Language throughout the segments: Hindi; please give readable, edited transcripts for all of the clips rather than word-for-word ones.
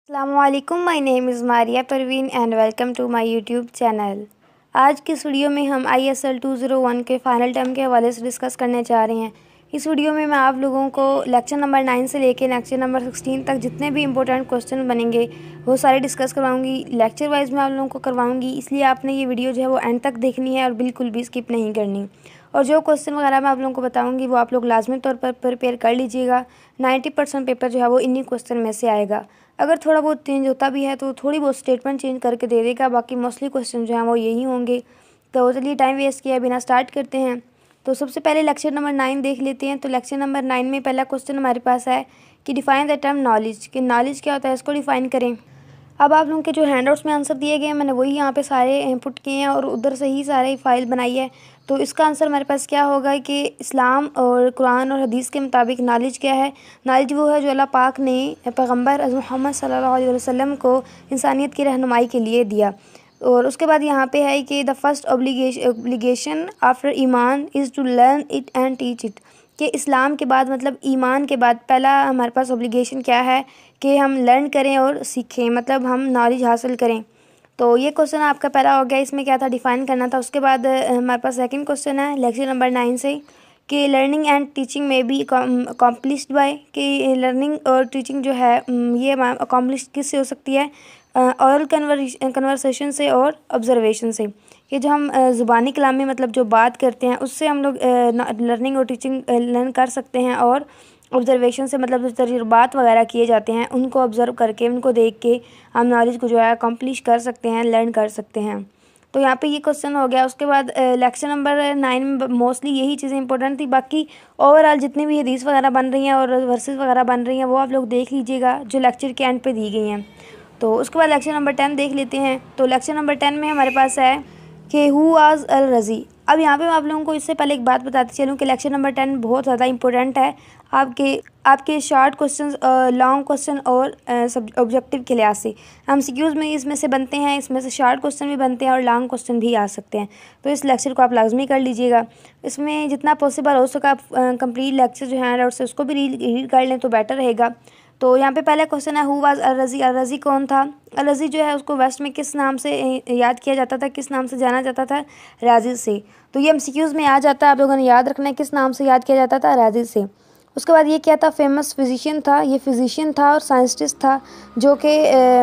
अस्सलामुअलैकुम, my name is Maria Parveen and welcome to my YouTube channel. आज की इस वीडियो में हम ISL 201 के फाइनल टर्म के हवाले से डिस्कस करने जा रहे हैं। इस वीडियो में मैं आप लोगों को लेक्चर नंबर 9 से लेकर लेक्चर नंबर 16 तक जितने भी इंपॉर्टेंट क्वेश्चन बनेंगे वो सारे डिस्कस करवाऊंगी। लेक्चर वाइज मैं आप लोगों को करवाऊंगी, इसलिए आपने ये वीडियो जो है वो एंड तक देखनी है और बिल्कुल भी स्किप नहीं करनी। और जो क्वेश्चन वगैरह मैं आप लोगों को बताऊंगी वो आप लोग लाजमी तौर पर प्रिपेयर कर लीजिएगा। 90% पेपर जो है वो इन्हीं क्वेश्चन में से आएगा। अगर थोड़ा बहुत चेंज होता भी है तो थोड़ी बहुत स्टेटमेंट चेंज करके दे देगा, बाकी मोस्टली क्वेश्चन जो हैं वो यही होंगे। तो चलिए टाइम वेस्ट किया बिना स्टार्ट करते हैं। तो सबसे पहले लेक्चर नंबर 9 देख लेते हैं। तो लेक्चर नंबर 9 में पहला क्वेश्चन हमारे पास है कि डिफाइन द टर्म नॉलेज, कि नॉलेज क्या होता है, इसको डिफाइन करें। अब आप लोगों के जो हैंडआउट्स में आंसर दिए गए हैं मैंने वही यहाँ पे सारे इनपुट किए हैं और उधर से ही सारे फाइल बनाई है। तो इसका आंसर हमारे पास क्या होगा कि इस्लाम और कुरान और हदीस के मुताबिक नॉलेज क्या है। नॉलेज वो है जो अल्लाह पाक ने पैगम्बर मोहम्मद सल्लल्लाहु अलैहि वसल्लम को इंसानियत की रहनुमाई के लिए दिया। और उसके बाद यहाँ पे है कि द फर्स्ट ऑब्लिगेशन आफ्टर ईमान is to learn it and teach it, कि इस्लाम के बाद मतलब ईमान के बाद पहला हमारे पास ऑब्लिगेशन क्या है कि हम लर्न करें और सीखें, मतलब हम नॉलेज हासिल करें। तो ये क्वेश्चन आपका पहला हो गया, इसमें क्या था, डिफ़ाइन करना था। उसके बाद हमारे पास सेकंड क्वेश्चन है लेक्चर नंबर 9 से कि लर्निंग एंड टीचिंग में बी अकॉम्प्लिश्ड बाय, कि लर्निंग और टीचिंग जो है ये अकॉम्प्लिश किससे हो सकती है, ऑरल कन्वर्सेशन से और ऑब्जर्वेशन से, कि जो हम ज़ुबानी कलाम में मतलब जो बात करते हैं उससे हम लोग लर्निंग और टीचिंग लर्न कर सकते हैं, और ऑब्जर्वेशन से मतलब जो तजुर्बात वगैरह किए जाते हैं उनको ऑब्ज़र्व करके उनको देख के हम नॉलेज को जो है अकम्प्लिश कर सकते हैं, लर्न कर सकते हैं। तो यहाँ पे ये क्वेश्चन हो गया। उसके बाद लेक्चर नंबर 9 में मोस्टली यही चीज़ें इंपॉर्टेंट थी। बाकी ओवरऑल जितनी भी हदीस वगैरह बन रही हैं और वर्सेस वगैरह बन रही हैं वो आप लोग देख लीजिएगा जो लेक्चर के एंड पे दी गई हैं। तो उसके बाद लेक्चर नंबर 10 देख लेते हैं। तो लेक्चर नंबर 10 में हमारे पास है कि हु वाज अल रज़ी। अब यहाँ पे मैं आप लोगों को इससे पहले एक बात बताती चलूँ कि लेक्चर नंबर 10 बहुत ज़्यादा इंपॉर्टेंट है आपके शॉर्ट क्वेश्चन, लॉन्ग क्वेश्चन और सब ऑब्जेक्टिव के लिहाज से। MCQs में इसमें से बनते हैं, इसमें से शॉर्ट क्वेश्चन भी बनते हैं और लॉन्ग क्वेश्चन भी आ सकते हैं। तो इस लेक्चर को आप लाजमी कर लीजिएगा। इसमें जितना पॉसिबल हो सका आप कंप्लीट लेक्चर जो है और उसको भी रीड कर लें तो बेटर रहेगा। तो यहाँ पे पहला क्वेश्चन है हु वाज अल रज़ी। अल रज़ी कौन था? अल रज़ी जो है उसको वेस्ट में किस नाम से याद किया जाता था, किस नाम से जाना जाता था? राज़ी से। तो ये MCQs में आ जाता है, आप लोगों ने याद रखना है किस नाम से याद किया जाता था, राज़ी से। उसके बाद ये क्या था, फेमस फिजिशियन था। ये फिजिशियन था और साइंटिस्ट था जो कि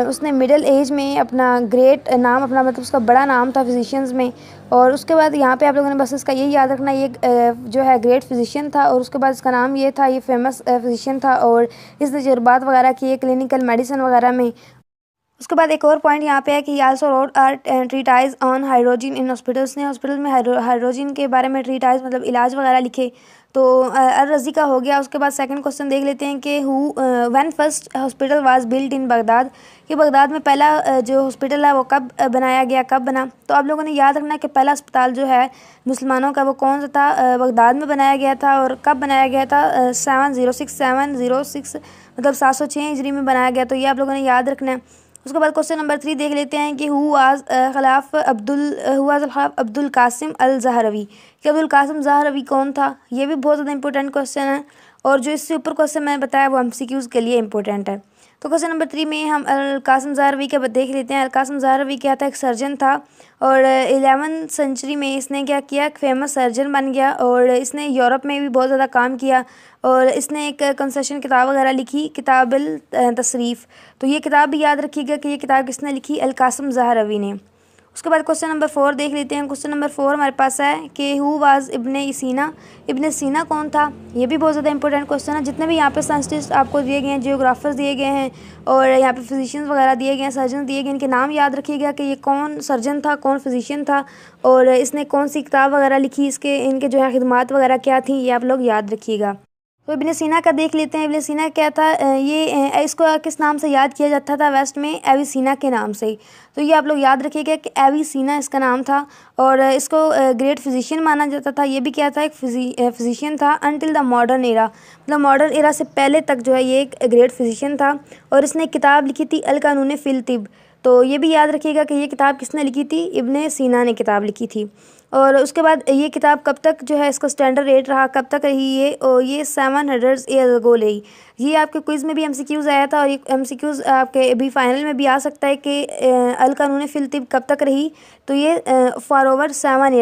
उसने मिडिल एज में अपना ग्रेट नाम, अपना मतलब उसका बड़ा नाम था फिजिशियंस में। और उसके बाद यहाँ पे आप लोगों ने बस इसका यही याद रखना, ये जो है ग्रेट फिजिशियन था और उसके बाद इसका नाम ये था, ये फेमस फिजिशियन था और इसने तजुर्बात वगैरह किए क्लिनिकल मेडिसिन वगैरह में। उसके बाद एक और पॉइंट यहाँ पे है कि also wrote are treatise on hydrogen in hospitals ने हॉस्पिटल में हाइड्रोजन के बारे में ट्रीटाइज मतलब इलाज वगैरह लिखे। तो अल रज़ी का हो गया। उसके बाद सेकंड क्वेश्चन देख लेते हैं कि when first hospital was built in Baghdad, कि बगदाद में पहला जो हॉस्पिटल है वो कब बनाया गया, कब बना। तो आप लोगों ने याद रखना है कि पहला अस्पताल जो है मुसलमानों का वो कौन सा था, बगदाद में बनाया गया था। और कब बनाया गया था? 706 मतलब 706 हिजरी में बनाया गया। तो ये आप लोगों ने याद रखना है। उसके बाद क्वेश्चन नंबर 3 देख लेते हैं कि हु वाज खिलाफ अब्दुल कासिम अल ज़हरवी, कि अब्दुल कासिम ज़हरवी कौन था। ये भी बहुत ज़्यादा इंपॉर्टेंट क्वेश्चन है और जो इससे ऊपर क्वेश्चन मैंने बताया वो MCQs के लिए इंपॉर्टेंट है। तो क्वेश्चन नंबर 3 में हम अल कासिम ज़हरवी के देख लेते हैं। अल कासिम ज़हरवी क्या था? एक सर्जन था और 11वीं सेंचुरी में इसने क्या किया, एक फेमस सर्जन बन गया और इसने यूरोप में भी बहुत ज़्यादा काम किया और इसने एक कंसेशन किताब वगैरह लिखी, किताबुल तसरीफ़। तो ये किताब भी याद रखिएगा कि ये किताब किसने लिखी, अल कासिम ज़हरवी ने। उसके बाद क्वेश्चन नंबर 4 देख लेते हैं। क्वेश्चन नंबर 4 हमारे पास है कि हु वाज इब्ने सीना। इब्ने सीना कौन था? ये भी बहुत ज़्यादा इंपॉर्टेंट क्वेश्चन है। जितने भी यहाँ पे साइंटिस्ट आपको दिए गए हैं, जियोग्राफर्स दिए गए हैं और यहाँ पे फिजिशियंस वगैरह दिए गए हैं, सर्जन दिए गए, इनके नाम याद रखिएगा कि ये कौन सर्जन था, कौन फिजिशियन था और इसने कौन सी किताब वगैरह लिखी, इसके इनके जो है खिदमात वगैरह क्या थी, ये आप लोग याद रखिएगा। तो इब्ने सीना का देख लेते हैं। इब्ने सीना क्या था? इसको किस नाम से याद किया जाता था वेस्ट में? एविसीना के नाम से। तो ये आप लोग याद रखिएगा कि एविसीना इसका नाम था और इसको ग्रेट फिजिशियन माना जाता था। ये भी क्या था? एक फिजिशियन था अनटिल द मॉडर्न एरा, मतलब मॉडर्न एरा से पहले तक जो है ये एक ग्रेट फिजिशियन था और इसने एक किताब लिखी थी अल कानून फिल तिब। तो ये भी याद रखिएगा कि ये किताब किसने लिखी थी, इब्ने सीना ने किताब लिखी थी। और उसके बाद ये किताब कब तक जो है इसका स्टैंडर्ड रेट रहा, कब तक रही ये, और ये 700 ईयर अगो रही। ये आपके क्विज़ में भी एमसीक्यूज़ आया था और ये एमसीक्यूज़ आपके अभी फाइनल में भी आ सकता है कि अल कानून फिल तिब कब तक रही। तो ये फॉर ओवर 700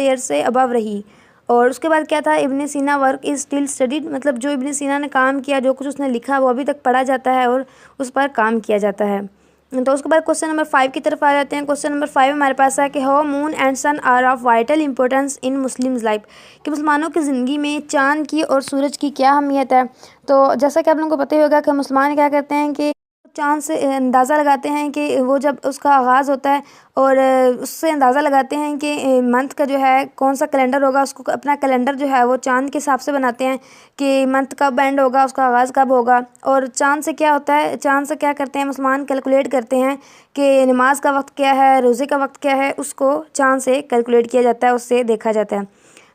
ईयर्स से अबव रही। और उसके बाद क्या था, इब्ने सीना वर्क इज़ स्टिल स्टडीड, मतलब जो इब्ने सीना ने काम किया, जो कुछ उसने लिखा वो अभी तक पढ़ा जाता है और उस पर काम किया जाता है। तो उसके बाद क्वेश्चन नंबर 5 की तरफ आ जाते हैं। क्वेश्चन नंबर 5 हमारे पास है कि how moon and sun are of vital importance in Muslims life, कि मुसलमानों की ज़िंदगी में चाँद की और सूरज की क्या अहमियत है। तो जैसा कि आप लोगों को पता ही होगा कि मुसलमान क्या करते हैं कि चाँद से अंदाज़ा लगाते हैं कि वो जब उसका आगाज़ होता है, और उससे अंदाज़ा लगाते हैं कि मंथ का जो है कौन सा कैलेंडर होगा, उसको अपना कैलेंडर जो है वो चाँद के हिसाब से बनाते हैं कि मंथ कब एंड होगा, उसका आगाज़ कब होगा। और चाँद से क्या होता है, चाँद से क्या करते हैं मुसलमान, कैलकुलेट करते हैं कि नमाज का वक्त क्या है, रोज़े का वक्त क्या है, उसको चाँद से कैलकुलेट किया जाता है, उससे देखा जाता है।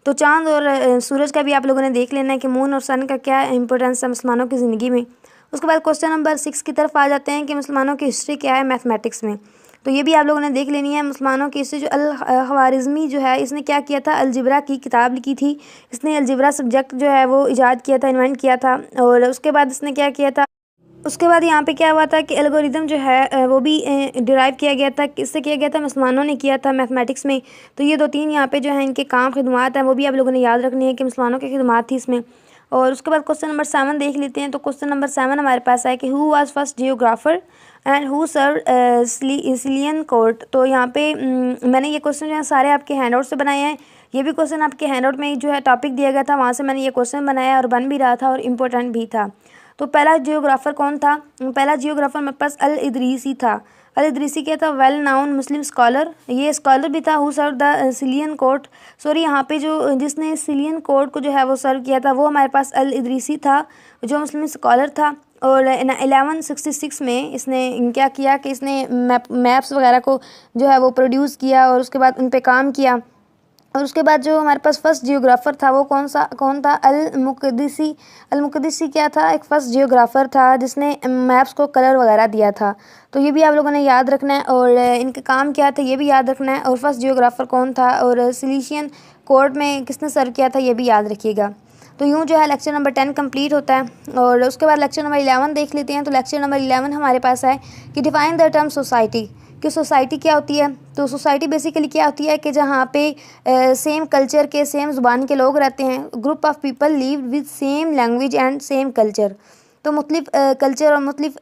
तो चाँद और सूरज का भी आप लोगों ने देख लेना है कि मून और सन का क्या इंपॉर्टेंस है मुसलमानों की ज़िंदगी में। उसके बाद क्वेश्चन नंबर 6 की तरफ आ जाते हैं कि मुसलमानों की हिस्ट्री क्या है मैथमेटिक्स में। तो ये भी आप लोगों ने देख लेनी है। मुसलमानों की हिस्ट्री, जो अल-ख़वारिज़मी जो है इसने क्या किया था, अलजिब्रा की किताब लिखी थी। इसने अलजिब्रा सब्जेक्ट जो है वो ईजाद किया था, इन्वेंट किया था। और उसके बाद इसने क्या किया था, उसके बाद यहाँ पे क्या हुआ था कि एल्गोरिदम जो है वो भी डिराइव किया गया था। किससे किया गया था, मुसलमानों ने किया था मैथमेटिक्स में। तो ये 2-3 यहाँ पे जो है इनके काम खिदमात हैं वो भी आप लोगों ने याद रखनी है कि मुसलमानों की खिदमात थी इसमें। और उसके बाद क्वेश्चन नंबर 7 देख लेते हैं। तो क्वेश्चन नंबर 7 हमारे पास है कि who was first geographer and who serve Sicilian court. तो यहाँ पे मैंने ये क्वेश्चन जो है सारे आपके हैंडआउट से बनाए हैं। ये भी क्वेश्चन आपके हैंडआउट में जो है टॉपिक दिया गया था, वहाँ से मैंने ये क्वेश्चन बनाया और बन भी रहा था और इम्पोर्टेंट भी था। तो पहला जियोग्राफर कौन था, पहला जियोग्राफर मेरे पास अल इदरीसी था। अल इदरीसी क्या था, वेल नाउन मुस्लिम स्कॉलर, ये स्कॉलर भी था। Who serve the Sicilian court, sorry यहाँ पे जो जिसने सिलियन कोर्ट को जो है वो सर्व किया था वो हमारे पास अल इदरीसी था, जो मुस्लिम स्कॉलर था। और 1166 में इसने क्या किया कि इसने मैप्स वगैरह को जो है वो प्रोड्यूस किया और उसके बाद उन पे काम किया। और उसके बाद जो हमारे पास फर्स्ट जियोग्राफर था वो कौन था, अल-मुक़द्दिसी। अल-मुक़द्दिसी क्या था, एक फ़र्स्ट जियोग्राफर था जिसने मैप्स को कलर वगैरह दिया था। तो ये भी आप लोगों ने याद रखना है। और इनके काम क्या था ये भी याद रखना है। और फर्स्ट जियोग्राफर कौन था, और सिलिशियन कोर्ट में किसने सर्व किया था ये भी याद रखिएगा। तो यूँ जो है लेक्चर नंबर 10 कंप्लीट होता है। और उसके बाद लेक्चर नंबर 11 देख लेते हैं। तो लेक्चर नंबर 11 हमारे पास है कि डिफाइन द टर्म सोसाइटी, कि सोसाइटी क्या होती है। तो सोसाइटी बेसिकली क्या होती है कि जहाँ पे सेम कल्चर के, सेम ज़ुबान के लोग रहते हैं। Group of people live with same language and same culture. तो मुख्तलिफ कल्चर और मुख्तलिफ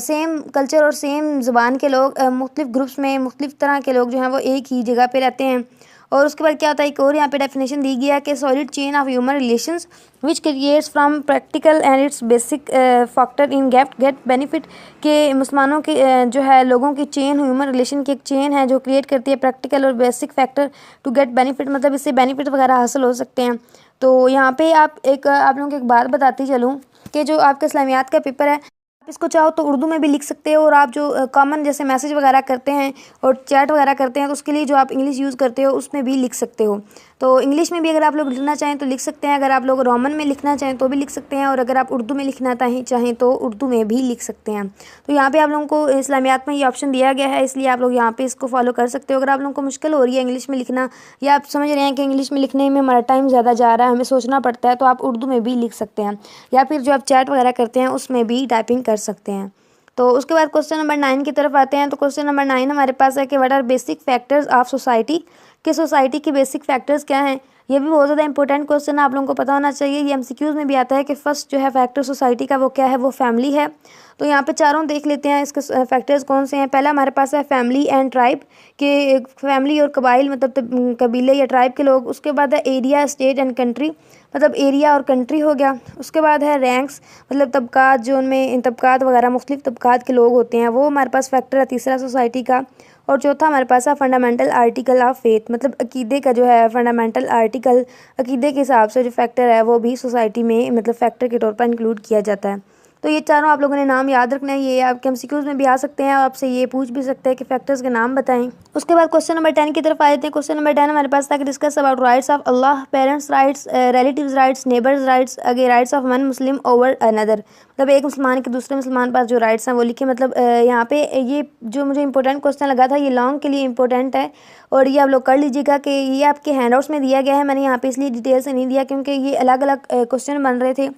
सेम कल्चर और सेम ज़ुबान के लोग मुख्तलिफ ग्रुप्स में मुख्तलिफ तरह के लोग जो हैं वो एक ही जगह पे रहते हैं। और उसके बाद क्या होता है, एक और यहाँ पे डेफिनेशन दी गया है कि solid chain of human relations which creates from practical and it's basic factor in get benefit, के मुसलमानों के जो है लोगों की चेन, ह्यूमन रिलेशन की एक चेन है जो क्रिएट करती है प्रैक्टिकल और basic factor to get benefit, मतलब इससे बेनिफिट वगैरह हासिल हो सकते हैं। तो यहाँ पे आप लोगों को एक बात बताती चलूँ कि जो आपका इस्लामियात का पेपर है, आप इसको चाहो तो उर्दू में भी लिख सकते हो। और आप जो कॉमन जैसे मैसेज वगैरह करते हैं और चैट वगैरह करते हैं तो उसके लिए जो आप इंग्लिश यूज़ करते हो उसमें भी लिख सकते हो। तो इंग्लिश में भी अगर आप लोग लिखना चाहें तो लिख सकते हैं, अगर आप लोग रोमन में लिखना चाहें तो भी लिख सकते हैं, और अगर आप उर्दू में लिखना चाहें तो उर्दू में भी लिख सकते हैं। तो यहाँ पे आप लोगों को इस्लामियात में ये ऑप्शन दिया गया है, इसलिए आप लोग यहाँ पे इसको फॉलो कर सकते हो। अगर आप लोगों को मुश्किल हो रही है इंग्लिश में लिखना, या आप समझ रहे हैं कि इंग्लिश में लिखने में हमारा टाइम ज़्यादा जा रहा है, हमें सोचना पड़ता है, तो आप उर्दू में भी लिख सकते हैं, या फिर जो आप चैट वगैरह करते हैं उसमें भी टाइपिंग कर सकते हैं। तो उसके बाद क्वेश्चन नंबर 9 की तरफ आते हैं। तो क्वेश्चन नंबर 9 हमारे पास है कि what are basic factors of society, कि सोसाइटी के बेसिक फैक्टर्स क्या हैं। ये भी बहुत ज़्यादा इंपॉर्टेंट क्वेश्चन है, आप लोगों को पता होना चाहिए। ये एमसीक्यूज़ में भी आता है कि फर्स्ट जो है फैक्टर सोसाइटी का वो क्या है, वो फैमिली है। तो यहाँ पे चारों देख लेते हैं इसके फैक्टर्स कौन से हैं। पहला हमारे पास है फैमिली एंड ट्राइब, के फैमिली और कबाइल मतलब कबीले या ट्राइब के लोग। उसके बाद है एरिया, स्टेट एंड कंट्री, मतलब एरिया और कंट्री हो गया। उसके बाद है रैंक्स, मतलब तबकात, जो उनमें तबकात वगैरह मुख्तलिफ तबकात के लोग होते हैं, वो हमारे पास फैक्टर है तीसरा सोसाइटी का। और चौथा हमारे पास है फंडामेंटल आर्टिकल ऑफ फेथ, मतलब अकीदे का जो है फंडामेंटल आर्टिकल, अकीदे के हिसाब से जो फैक्टर है वो भी सोसाइटी में मतलब फैक्टर के तौर पर इंक्लूड किया जाता है। तो ये चारों आप लोगों ने नाम याद रखना है, ये आपके एमसीक्यूज़ में भी आ सकते हैं और आपसे ये पूछ भी सकते हैं कि फैक्टर्स के नाम बताएं। उसके बाद क्वेश्चन नंबर 10 की तरफ आ जाते हैं। क्वेश्चन नंबर 10 हमारे पास था कि discuss about rights of Allah, parents rights, relatives rights, neighbours rights, अगे rights of one Muslim over another. मतलब एक मुसलमान के दूसरे मुसलमान पास जो राइट्स हैं वो लिखे। मतलब यहाँ पे ये जो मुझे इंपॉर्टेंट क्वेश्चन लगा था, ये लॉन्ग के लिए इंपॉर्टेंट है और ये आप लोग कर लीजिएगा कि ये आपके हैंडआउट्स में दिया गया है। मैंने यहाँ पे इसलिए डिटेल से नहीं दिया क्योंकि ये अलग अलग क्वेश्चन बन रहे थे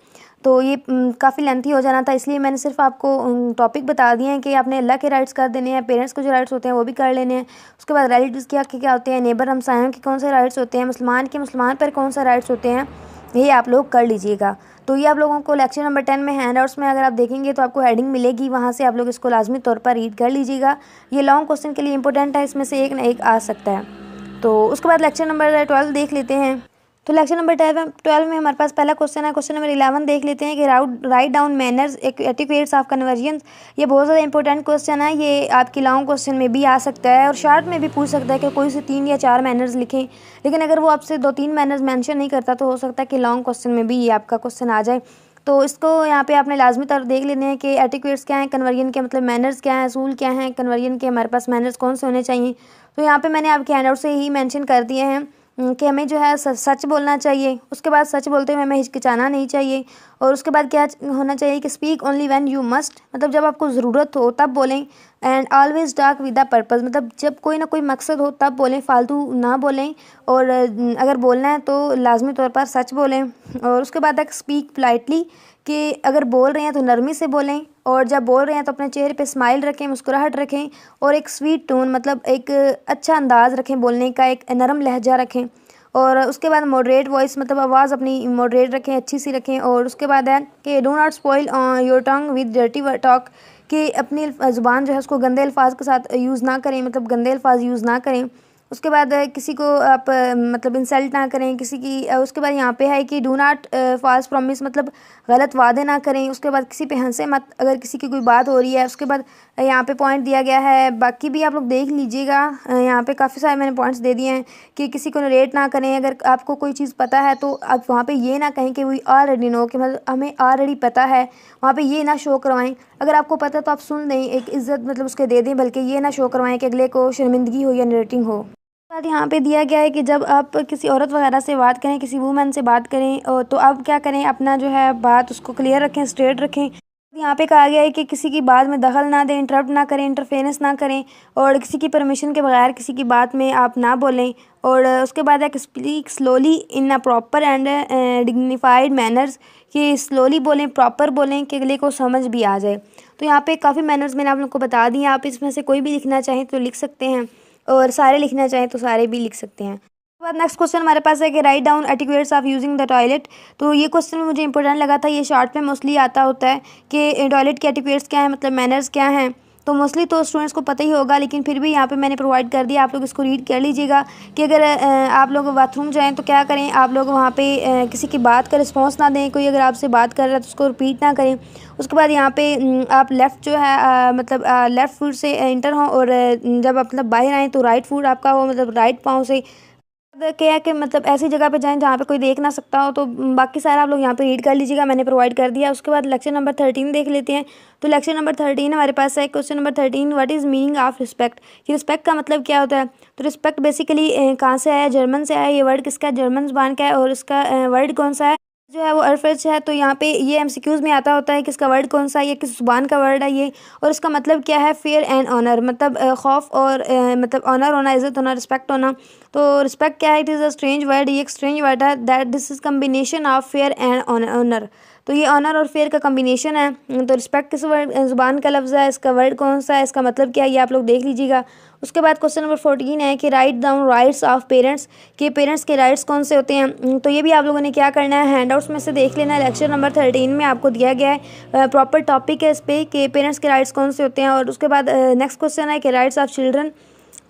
तो ये काफ़ी लेंथी हो जाना था, इसलिए मैंने सिर्फ आपको टॉपिक बता दिए हैं कि आपने अल्लाह के राइट्स कर देने हैं, पेरेंट्स के जो राइट्स होते हैं वो भी कर लेने हैं। उसके बाद रिलेटिव्स के क्या होते हैं, नेबर हमसायों के कौन से राइट्स होते हैं, मुसलमान के मुसलमान पर कौन सा राइट्स होते हैं, ये आप लोग कर लीजिएगा। तो ये आप लोगों को लेक्चर नंबर 10 में हैंडआउट्स में अगर आप देखेंगे तो आपको हेडिंग मिलेगी, वहाँ से आप लोग इसको लाजमी तौर पर रीड कर लीजिएगा। ये लॉन्ग क्वेश्चन के लिए इंपॉर्टेंट है, इसमें से एक ना एक आ सकता है। तो उसके बाद लेक्चर नंबर 12 देख लेते हैं। तो लेक्चर नंबर 12 में हमारे पास पहला क्वेश्चन है। क्वेश्चन नंबर 11 देख लेते हैं कि write down manners etiquettes of conversion. ये बहुत ज़्यादा इंपॉर्टेंट क्वेश्चन है, ये आपकी लॉन्ग क्वेश्चन में भी आ सकता है और शॉर्ट में भी पूछ सकता है कि कोई से 3 या 4 मैनर्स लिखें। लेकिन अगर वो आपसे 2-3 मैनर्स मेंशन नहीं करता तो हो सकता है कि लॉन्ग क्वेश्चन में भी ये आपका क्वेश्चन आ जाए। तो इसको यहाँ पे आपने लाजमी तौर देख लेने हैं कि एटिक्वेट्स क्या हैं, कन्वर्जन के मतलब मैनर्स क्या हैं, असूल क्या हैं कन्वर्जन के, हमारे पास मैनर्स कौन से होने चाहिए। तो यहाँ पे मैंने आपके हैंडआउट से ही मेंशन कर दिए हैं कि हमें जो है सच बोलना चाहिए। उसके बाद सच बोलते हुए हमें हिचकिचाना नहीं चाहिए। और उसके बाद क्या होना चाहिए कि speak only when you must, मतलब जब आपको ज़रूरत हो तब बोलें। And always talk with the purpose, मतलब जब कोई ना कोई मकसद हो तब बोलें, फालतू ना बोलें। और अगर बोलना है तो लाजमी तौर पर सच बोलें। और उसके बाद तक स्पीक पोलाइटली, कि अगर बोल रहे हैं तो नरमी से बोलें और जब बोल रहे हैं तो अपने चेहरे पे स्माइल रखें, मुस्कुराहट रखें और एक स्वीट टोन, मतलब एक अच्छा अंदाज़ रखें बोलने का, एक नरम लहजा रखें। और उसके बाद मॉडरेट वॉइस, मतलब आवाज़ अपनी मॉडरेट रखें, अच्छी सी रखें। और उसके बाद है कि do not spoil your tongue with dirty talk, कि अपनी ज़ुबान जो है उसको गंदे अल्फाज के साथ यूज़ ना करें, मतलब गंदे अल्फाज यूज़ ना करें। उसके बाद किसी को आप मतलब इंसल्ट ना करें किसी की। उसके बाद यहाँ पे है कि डू नॉट फॉल्स प्रॉमिस, मतलब गलत वादे ना करें। उसके बाद किसी पे हंसे मत अगर किसी की कोई बात हो रही है। उसके बाद यहाँ पे पॉइंट दिया गया है, बाकी भी आप लोग देख लीजिएगा, यहाँ पे काफ़ी सारे मैंने पॉइंट्स दे दिए हैं कि किसी को नरेट ना करें। अगर आपको कोई चीज़ पता है तो आप वहाँ पे ये ना कहें कि वी ऑलरेडी नो, कि मतलब हमें ऑलरेडी पता है, वहाँ पे ये ना शो करवाएं। अगर आपको पता है तो आप सुन दें, एक इज़्ज़त मतलब उसके दे दें, बल्कि ये ना शो करवाएं कि अगले को शर्मिंदगी हो या नरेटिंग हो। बाद यहाँ पे दिया गया है कि जब आप किसी औरत वगैरह से बात करें, किसी वूमेन से बात करें तो आप क्या करें, अपना जो है बात उसको क्लियर रखें, स्ट्रेट रखें। यहाँ पे कहा गया है कि किसी की बात में दखल ना दें, इंटरप्ट ना करें, इंटरफेरेंस ना करें और किसी की परमिशन के बगैर किसी की बात में आप ना बोलें। और उसके बाद है कि speak slowly in a proper and dignified manners, कि स्लोली बोलें, प्रॉपर बोलें कि अगले को समझ भी आ जाए। तो यहाँ पे काफ़ी मैनर्स मैंने आप लोग को बता दिए, आप इसमें से कोई भी लिखना चाहें तो लिख सकते हैं और सारे लिखना चाहें तो सारे भी लिख सकते हैं। उसके बाद नेक्स्ट क्वेश्चन हमारे पास है कि write down etiquettes of using the toilet. तो ये क्वेश्चन मुझे इंपॉर्टेंट लगा था, ये शॉर्ट में मोस्टली आता होता है कि टॉयलेट के एटिक्वेट्स क्या है, मतलब मैनर्स क्या हैं। तो मोस्टली तो स्टूडेंट्स को पता ही होगा, लेकिन फिर भी यहाँ पे मैंने प्रोवाइड कर दिया, आप लोग इसको रीड कर लीजिएगा कि अगर आप लोग बाथरूम जाएँ तो क्या करें, आप लोग वहाँ पे किसी की बात का रिस्पॉन्स ना दें, कोई अगर आपसे बात कर रहा है तो उसको रिपीट ना करें। उसके बाद यहाँ पे आप लेफ़्ट जो है मतलब लेफ़्ट फुट से इंटर हों और जब आप मतलब बाहर आएँ तो राइट फुट आपका हो, मतलब राइट पाँव से। क्या है कि मतलब ऐसी जगह पे जाएं जहाँ पे कोई देख ना सकता हो। तो बाकी सारा आप लोग यहाँ पे रीड कर लीजिएगा, मैंने प्रोवाइड कर दिया। उसके बाद लेक्चर नंबर 13 देख लेते हैं। तो लेक्चर नंबर 13 हमारे पास है। Question number 13, what is meaning of respect, कि रिस्पेक्ट का मतलब क्या होता है। तो रिस्पेक्ट बेसिकली कहाँ से आया, जर्मन से आया। ये वर्ड किसका है, जर्मन ज़बान का है। और इसका वर्ड कौन सा है जो है वो अरफज है। तो यहाँ पे ये एमसीक्यूज़ में आता होता है कि इसका वर्ड कौन सा है, ये किस ज़ुबान का वर्ड है ये, और इसका मतलब क्या है। फेयर एंड ऑनर, मतलब खौफ और मतलब ऑनर होना, इज़्ज़त होना, रिस्पेक्ट होना। तो रिस्पेक्ट क्या है, it is a strange word, ये एक स्ट्रेंज वर्ड है। That this is combination of fair and honour. तो ये ऑनर और फेयर का कम्बिनेशन है। तो रिस्पेक्ट किस वर्ड ज़ुबान का लफ्ज़ है, इसका वर्ड कौन सा है, इसका मतलब क्या है, ये आप लोग देख लीजिएगा। उसके बाद क्वेश्चन नंबर 14 है कि write down rights of parents, कि पेरेंट्स के राइट्स कौन से होते हैं। तो ये भी आप लोगों ने क्या करना है, हैंडआउट्स में से देख लेना है। लेक्चर नंबर 13 में आपको दिया गया है, प्रॉपर टॉपिक है इस पर कि पेरेंट्स के राइट्स कौन से होते हैं। और उसके बाद नेक्स्ट क्वेश्चन है कि राइट्स ऑफ चिल्ड्रन।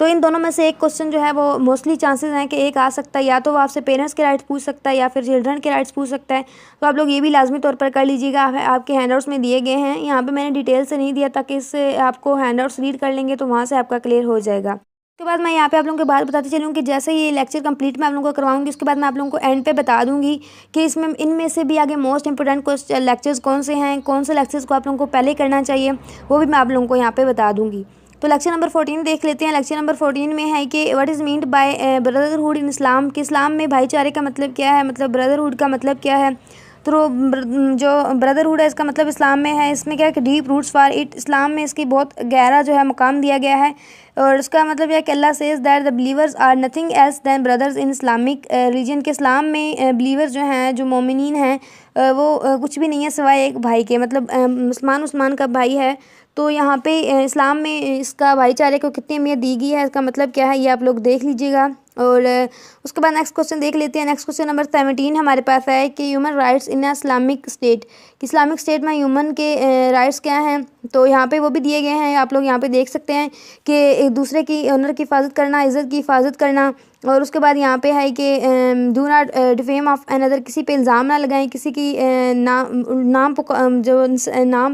तो इन दोनों में से एक क्वेश्चन जो है वो मोस्टली चांसेस हैं कि एक आ सकता है, या तो वो आपसे पेरेंट्स के राइट्स पूछ सकता है या फिर चिल्ड्रन के राइट्स पूछ सकता है। तो आप लोग ये भी लाजमी तौर पर कर लीजिएगा, आपके हैंडआउट्स में दिए गए हैं। यहाँ पे मैंने डिटेल से नहीं दिया ताकि इससे आपको हैंडआउट्स रीड कर लेंगे तो वहाँ से आपका क्लियर हो जाएगा। उसके बाद मैं यहाँ पे आप लोगों को बात बताती चलूँ कि जैसे ये लेक्चर कंप्लीट मैं आप लोगों को करवाऊंगी, उसके बाद मैं आप लोगों को एंड पे बता दूंगी कि इसमें इनमें से भी आगे मोस्ट इंपॉर्टेंट लेक्चर्स कौन से हैं, कौन से लेक्चर्स को आप लोगों को पहले करना चाहिए, वो भी मैं आप लोगों को यहाँ पे बता दूंगी। तो लेक्चर नंबर 14 देख लेते हैं। लेक्चर नंबर 14 में है कि what is meant by brotherhood in Islam, कि इस्लाम में भाईचारे का मतलब क्या है, मतलब ब्रदरहुड का मतलब क्या है। तो जो ब्रदरहुड है इसका मतलब इस्लाम में है, इसमें क्या है कि डीप रूट्स फॉर इट, इस्लाम में इसकी बहुत गहरा जो है मुकाम दिया गया है। और उसका मतलब यह है कि Allah says that the believers are nothing else than brothers in Islamic region, के इस्लाम में बिलीवर्स जो हैं, जो मोमिनीन हैं, वो कुछ भी नहीं है सिवाय एक भाई के, मतलब मुसलमान का भाई है। तो यहाँ पे इस्लाम में इसका भाईचारे को कितनी अहमियत दी गई है, इसका मतलब क्या है, ये आप लोग देख लीजिएगा। और उसके बाद नेक्स्ट क्वेश्चन देख लेते हैं। नेक्स्ट क्वेश्चन नंबर 17 हमारे पास है कि ह्यूमन राइट्स इन इस्लामिक स्टेट, कि इस्लामिक स्टेट में ह्यूमन के राइट्स क्या हैं। तो यहाँ पे वो भी दिए गए हैं, आप लोग यहाँ पे देख सकते हैं कि एक दूसरे की ऑनर की हिफाजत करना, इज़्ज़त की हिफाजत करना। और उसके बाद यहाँ पे है कि do not defame of another, किसी पे इल्ज़ाम ना लगाएं, किसी की नाम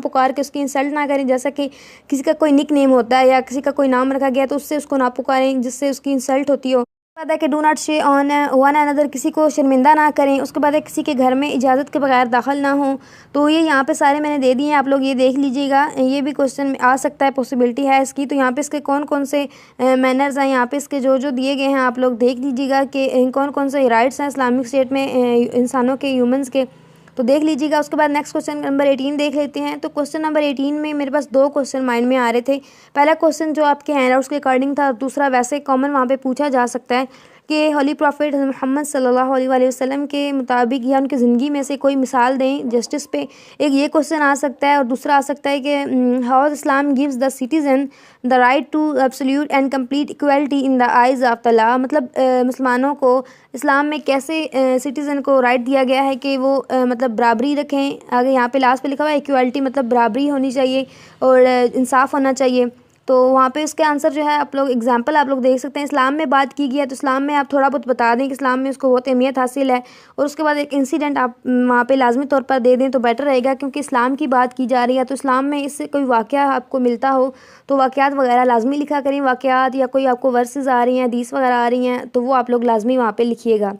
पुकार के उसकी इंसल्ट ना करें, जैसा कि किसी का कोई निक नेम होता है या किसी का कोई नाम रखा गया तो उससे उसको ना पुकारें जिससे उसकी इंसल्ट होती हो। उसके बाद है कि डू नॉट शे ऑन वन अनदर, किसी को शर्मिंदा ना करें। उसके बाद है किसी के घर में इजाज़त के बगैर दाखिल ना हो। तो ये यहाँ पे सारे मैंने दे दिए हैं, आप लोग ये देख लीजिएगा, ये भी क्वेश्चन आ सकता है, पॉसिबिलिटी है इसकी। तो यहाँ पे इसके कौन कौन से मैनर्स हैं, यहाँ पे इसके जो जो दिए गए हैं आप लोग देख लीजिएगा कि कौन कौन से राइट्स हैं इस्लामिक स्टेट में इंसानों के, ह्यूमंस के, तो देख लीजिएगा। उसके बाद नेक्स्ट क्वेश्चन नंबर 18 देख लेते हैं। तो क्वेश्चन नंबर 18 में मेरे पास दो क्वेश्चन माइंड में आ रहे थे। पहला क्वेश्चन जो आपके हैंडआउट्स के अकॉर्डिंग था, दूसरा वैसे कॉमन वहाँ पे पूछा जा सकता है कि होली प्रॉफिट मोहम्मद सल्लल्लाहु अलैहि वसल्लम के मुताबिक या उनकी ज़िंदगी में से कोई मिसाल दें जस्टिस पे, एक ये क्वेश्चन आ सकता है। और दूसरा आ सकता है कि how Islam gives the citizen the right to absolute and complete equality in the eyes of the law, मतलब मुसलमानों को इस्लाम में कैसे सिटीज़न को राइट दिया गया है कि वो मतलब बराबरी रखें। आगे यहाँ पे लास्ट पे लिखा हुआ है इक्वलिटी, मतलब बराबरी होनी चाहिए और इंसाफ होना चाहिए। तो वहाँ पे उसके आंसर जो है आप लोग एग्जांपल आप लोग देख सकते हैं। इस्लाम में बात की गई है तो इस्लाम में आप थोड़ा बहुत बता दें कि इस्लाम में उसको बहुत अहमियत हासिल है, और उसके बाद एक इंसिडेंट आप वहाँ पे लाजमी तौर पर दे दें तो बेटर रहेगा, क्योंकि इस्लाम की बात की जा रही है। तो इस्लाम में इससे कोई वाक़या आपको मिलता हो तो वाक़यात वगैरह लाजमी लिखा करें, वाक़यात या कोई आपको वर्सेस आ रही हैं, हदीस वगैरह आ रही हैं तो वो आप लोग लाजमी वहाँ पर लिखिएगा।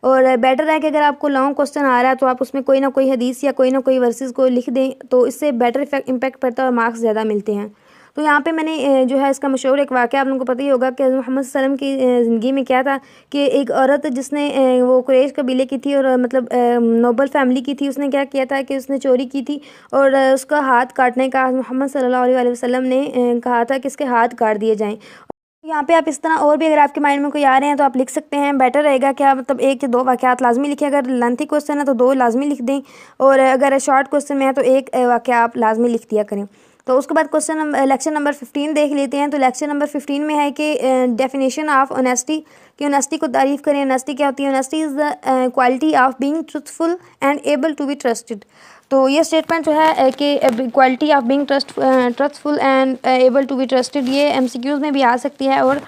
और बेटर है कि अगर आपको लॉन्ग क्वेश्चन आ रहा है तो आप उसमें कोई ना कोई हदीस या कोई ना कोई वर्सेस को लिख दें, तो इससे बेटर इम्पैक्ट पड़ता है और मार्क्स ज़्यादा मिलते हैं। तो यहाँ पे मैंने जो है इसका मशहूर एक वाक़या आप लोगों को पता ही होगा कि मोहम्मद सल्लम की ज़िंदगी में क्या था कि एक औरत जिसने वो कुरैश कबीले की थी और मतलब नोबल फैमिली की थी, उसने क्या किया था कि उसने चोरी की थी और उसका हाथ काटने का मोहम्मद सल्लल्लाहु अलैहि वसल्लम ने कहा था कि इसके हाथ काट दिए जाएँ। यहाँ पे आप इस तरह और भी अगर आपके माइंड में कोई आ रहे हैं तो आप लिख सकते हैं, बेटर रहेगा क्या, मतलब एक या दो वाक़यात लाजमी लिखें। अगर लेंथी क्वेश्चन है तो दो लाजमी लिख दें, और अगर शॉर्ट क्वेश्चन में है तो एक वाक़या आप लाजमी लिख दिया करें। तो उसके बाद लेक्चर नंबर 15 देख लेते हैं। तो लेक्चर नंबर 15 में है कि डेफिनेशन ऑफ ऑनेस्टी, कि ऑनेस्टी को तारीफ़ करें। ऑनेस्टी क्या होती है? Honesty is the quality of being truthful and able to be trusted. तो ये स्टेटमेंट जो है कि quality of being trustful and able to be trusted, ये एमसीक्यूज़ में भी आ सकती है। और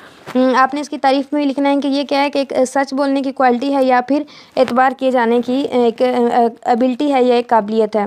आपने इसकी तारीफ़ में भी लिखना है कि ये क्या है कि एक सच बोलने की क्वालिटी है या फिर एतबार किए जाने की एक एबिलिटी है या एक काबिलियत है।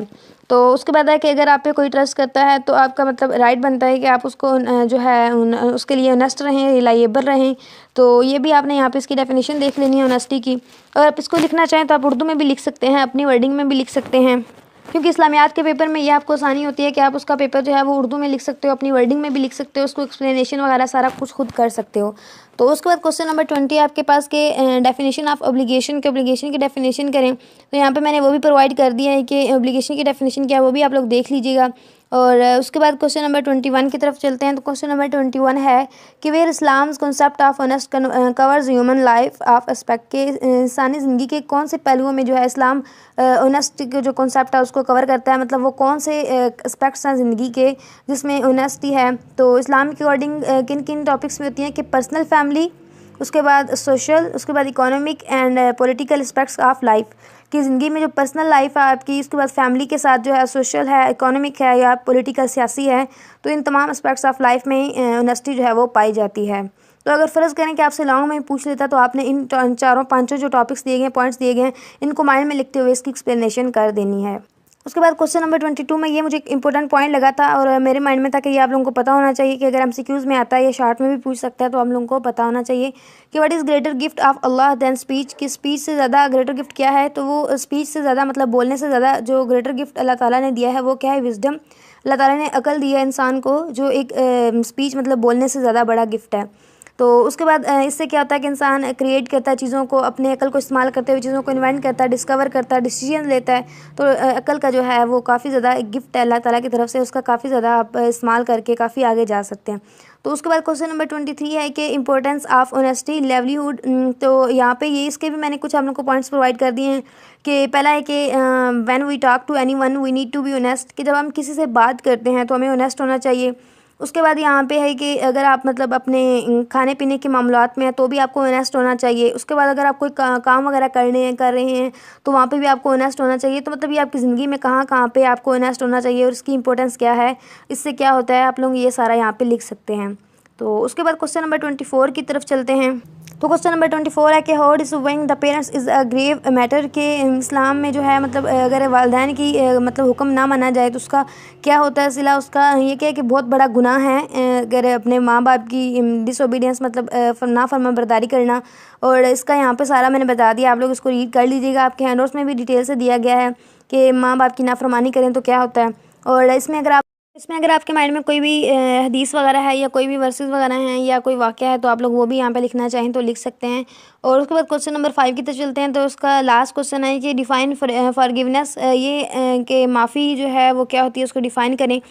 तो उसके बाद है कि अगर आप पे कोई ट्रस्ट करता है तो आपका मतलब राइट बनता है कि आप उसको जो है उसके लिए ऑनेस्ट रहें, रिलायबल रहें। तो ये भी आपने यहाँ पे इसकी डेफिनेशन देख लेनी है ऑनेस्टी की। अगर आप इसको लिखना चाहें तो आप उर्दू में भी लिख सकते हैं, अपनी वर्डिंग में भी लिख सकते हैं, क्योंकि इस्लामियात के पेपर में ये आपको आसानी होती है कि आप उसका पेपर जो है वो उर्दू में लिख सकते हो, अपनी वर्डिंग में भी लिख सकते हो, उसको एक्सप्लेनेशन वगैरह सारा कुछ खुद कर सकते हो। तो उसके बाद क्वेश्चन नंबर 20 आपके पास के डेफिनेशन ऑफ ऑब्लिगेशन के, ऑब्लिगेशन की डेफिनेशन करें। तो यहाँ पे मैंने वो भी प्रोवाइड कर दिया है कि ऑब्लिगेशन की डेफिनेशन क्या है, वो भी आप लोग देख लीजिएगा। और उसके बाद क्वेश्चन नंबर 21 की तरफ चलते हैं। तो क्वेश्चन नंबर 21 है कि where Islam's concept of honest covers human life of aspect, के इंसानी ज़िंदगी के कौन से पहलुओं में जो है इस्लाम ऑनेस्ट के जो कॉन्सेप्ट है उसको कवर करता है, मतलब वो कौन से एस्पेक्ट्स हैं ज़िंदगी के जिसमें ऑनेस्टी है। तो इस्लाम के अकॉर्डिंग किन किन टॉपिक्स में होती हैं कि पर्सनल फैमिली, उसके बाद सोशल, उसके बाद economic and political aspects of life, कि ज़िंदगी में जो पर्सनल लाइफ है आपकी, उसके बाद फैमिली के साथ जो है सोशल है, इकोनॉमिक है या पॉलिटिकल सियासी है, तो इन तमाम एस्पेक्ट्स ऑफ लाइफ में ऑनेस्टी जो है वो पाई जाती है। तो अगर फ़र्ज़ करें कि आपसे लॉन्ग में पूछ लेता तो आपने इन चारों पांचों जो टॉपिक्स दिए गए, पॉइंट्स दिए गए हैं, इनको माइंड में लिखते हुए इसकी एक्सप्लेनेशन कर देनी है। उसके बाद क्वेश्चन नंबर 22 में ये मुझे एक इंपॉर्टेंट पॉइंट लगा था और मेरे माइंड में था कि ये आप लोगों को पता होना चाहिए कि अगर एमसीक्यूज़ में आता है या शॉर्ट में भी पूछ सकता है तो आप लोगों को पता होना चाहिए कि what is greater gift of Allah than speech, कि स्पीच से ज़्यादा ग्रेटर गिफ्ट क्या है। तो वो स्पीच से ज़्यादा मतलब बोलने से ज़्यादा जो ग्रेटर गिफ्ट अल्लाह ताला ने दिया है वो क्या है, विजडम। अल्लाह ताला ने अकल दी है इंसान को, जो एक स्पीच मतलब बोलने से ज़्यादा बड़ा गिफ्ट है। तो उसके बाद इससे क्या होता है कि इंसान क्रिएट करता है चीज़ों को, अपने अकल को इस्तेमाल करते हुए चीज़ों को इन्वेंट करता है, डिस्कवर करता है, डिसीजन लेता है। तो अकल का जो है वो काफ़ी ज़्यादा एक गिफ्ट है अल्लाह ताला की तरफ से, उसका काफ़ी ज़्यादा आप इस्तेमाल करके काफ़ी आगे जा सकते हैं। तो उसके बाद क्वेश्चन नंबर 23 है कि इंपॉर्टेंस ऑफ ऑनेस्टी लाइवलीहुड। तो यहाँ पे ये इसके भी मैंने कुछ आप लोगों को पॉइंट्स प्रोवाइड कर दिए हैं कि पहला है कि when we talk to anyone we need to be honest, कि जब हम किसी से बात करते हैं तो हमें ऑनेस्ट होना चाहिए। उसके बाद यहाँ पे है कि अगर आप मतलब अपने खाने पीने के मामलात में हैं तो भी आपको ऑनेस्ट होना चाहिए। उसके बाद अगर आप कोई काम वगैरह कर रहे हैं तो वहाँ पे भी आपको ऑनेस्ट होना चाहिए। तो मतलब ये आपकी ज़िंदगी में कहाँ कहाँ पे आपको ऑनेस्ट होना चाहिए और इसकी इंपॉर्टेंस क्या है, इससे क्या होता है, आप लोग ये सारा यहाँ पे लिख सकते हैं। तो उसके बाद क्वेश्चन नंबर 24 की तरफ चलते हैं। तो क्वेश्चन नंबर 24 है कि how disobeying the parents is a grave matter, के इस्लाम में जो है मतलब अगर वालिदैन की मतलब हुक्म ना माना जाए तो उसका क्या होता है सिला, उसका ये क्या है कि बहुत बड़ा गुनाह है अगर अपने माँ बाप की डिसोबीडियंस मतलब नाफरमाबरदारी करना। और इसका यहाँ पे सारा मैंने बता दिया, आप लोग इसको रीड कर लीजिएगा, आपके हैंडआउट्स में भी डिटेल से दिया गया है कि माँ बाप की नाफरमानी करें तो क्या होता है। और इसमें अगर आपके माइंड में कोई भी हदीस वगैरह है या कोई भी वर्सेस वगैरह हैं या कोई वाक़या है तो आप लोग वो भी यहाँ पे लिखना चाहें तो लिख सकते हैं। और उसके बाद क्वेश्चन नंबर 5 की तरफ चलते हैं। तो उसका लास्ट क्वेश्चन है कि डिफ़ाइन फॉरगिवनेस, ये कि माफ़ी जो है वो क्या होती है उसको डिफ़ाइन करें।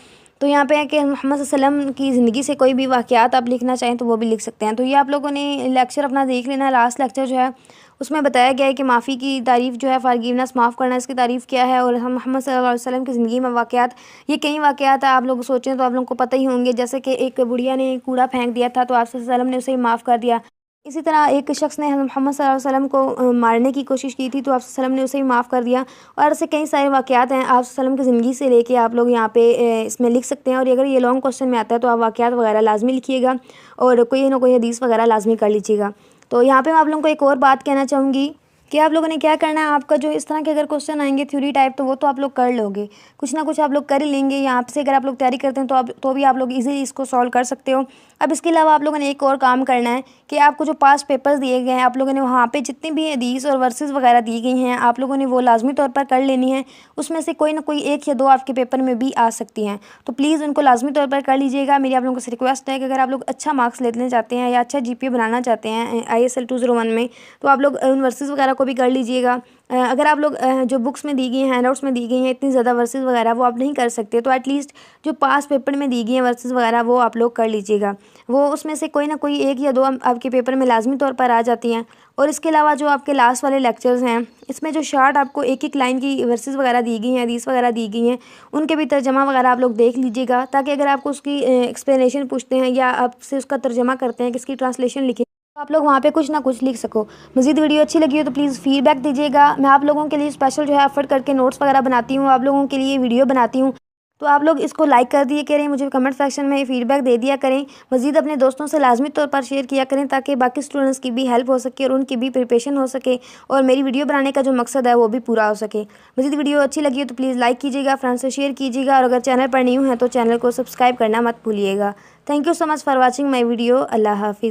तो यहाँ पे है कि मोहम्मद सल्लल्लाहु अलैहि वसल्लम की ज़िंदगी से कोई भी वाक़यात आप लिखना चाहें तो वो भी लिख सकते हैं। तो ये आप लोगों ने लेक्चर अपना देख लेना, लास्ट लेक्चर जो है उसमें बताया गया है कि माफ़ी की तारीफ़ जो है, फॉरगिवनेस माफ़ करना, इसकी तारीफ़ क्या है। और हम मोहम्मद सल्लल्लाहु अलैहि वसल्लम की ज़िंदगी में वाक़यात, ये कई वाक़यात आप लोग सोचें तो आप लोगों को पता ही होंगे। जैसे कि एक बुढ़िया ने कूड़ा फेंक दिया था तो आप सल्लल्लाहु अलैहि वसल्लम ने उसे माफ़ कर दिया। इसी तरह एक शख्स ने मोहम्मद सल्लल्लाहु अलैहि वसल्लम को मारने की कोशिश की थी तो आप सल्लल्लाहु अलैहि वसल्लम ने उसे भी माफ़ कर दिया। और ऐसे कई सारे वाक़यात हैं आप सल्लल्लाहु अलैहि वसल्लम की ज़िंदगी से लेके आप लोग यहाँ पे इसमें लिख सकते हैं। और अगर ये लॉन्ग क्वेश्चन में आता है तो आप वाक़यात वगैरह लाजमी लिखिएगा और कोई ना कोई हदीस वगैरह लाजमी कर लीजिएगा। तो यहाँ पे मैं आप लोगों को एक और बात कहना चाहूँगी कि आप लोगों ने क्या करना है, आपका जो इस तरह के अगर क्वेश्चन आएंगे थ्योरी टाइप तो वो तो आप लोग कर लोगे, कुछ ना कुछ आप लोग कर ही लेंगे। यहाँ से अगर आप लोग तैयारी करते हैं तो भी आप लोग इजीली इसको सॉल्व कर सकते हो। अब इसके अलावा आप लोगों ने एक और काम करना है कि आपको जो पास्ट पेपर्स दिए गए हैं आप लोगों ने वहाँ पे जितनी भी हदीस और वर्सेस वगैरह दी गई हैं आप लोगों ने वो लाजमी तौर पर कर लेनी है। उसमें से कोई ना कोई एक या दो आपके पेपर में भी आ सकती हैं, तो प्लीज़ उनको लाजमी तौर पर कर लीजिएगा। मेरी आप लोगों से रिक्वेस्ट है कि अगर आप लोग अच्छा मार्क्स लेना चाहते हैं या अच्छा जीपीए बनाना चाहते हैं ISL 201 में तो आप लोग उन वर्सेस वगैरह को भी कर लीजिएगा। अगर आप लोग जो बुक्स में दी गई हैं, हैंडआउट्स में दी गई हैं, इतनी ज़्यादा वर्सेस वगैरह वो आप नहीं कर सकते तो एटलीस्ट जो पास पेपर में दी गई हैं वर्सेस वगैरह वो आप लोग कर लीजिएगा। वो उसमें से कोई ना कोई एक या दो आपके पेपर में लाजमी तौर पर आ जाती हैं। और इसके अलावा जो आपके लास्ट वाले लेक्चर्स हैं इसमें जो शार्ट आपको एक एक लाइन की वर्सेस वगैरह दी गई हैं, हदीस वगैरह दी गई हैं, उनके भी तर्जमा वगैरह आप लोग देख लीजिएगा ताकि अगर आपको उसकी एक्सप्लेनेशन पूछते हैं या आपसे उसका तर्जमा करते हैं, किसकी ट्रांसलेशन लिखे, आप लोग वहाँ पे कुछ ना कुछ लिख सको। मज़ीद वीडियो अच्छी लगी हो तो प्लीज़ फीडबैक दीजिएगा। मैं आप लोगों के लिए स्पेशल जो है एफर्ट करके नोट्स वगैरह बनाती हूँ, आप लोगों के लिए वीडियो बनाती हूँ। तो आप लोग इसको लाइक कर दिए करें, मुझे कमेंट सेक्शन में फीडबैक दे दिया करें। मज़ीद अपने दोस्तों से लाजमी तौर पर शेयर किया करें ताकि बाकी स्टूडेंट्स की भी हेल्प हो सके और उनकी भी प्रिपरेशन हो सके और मेरी वीडियो बनाने का जो मकसद है वो भी पूरा हो सके। मज़ीद वीडियो अच्छी लगी हो तो प्लीज़ लाइक कीजिएगा, फ्रेंड्स से शेयर कीजिएगा और अगर चैनल पर न्यू है तो चैनल को सब्सक्राइब करना मत भूलिएगा। Thank you so much for watching my video. Allah हाफिज़।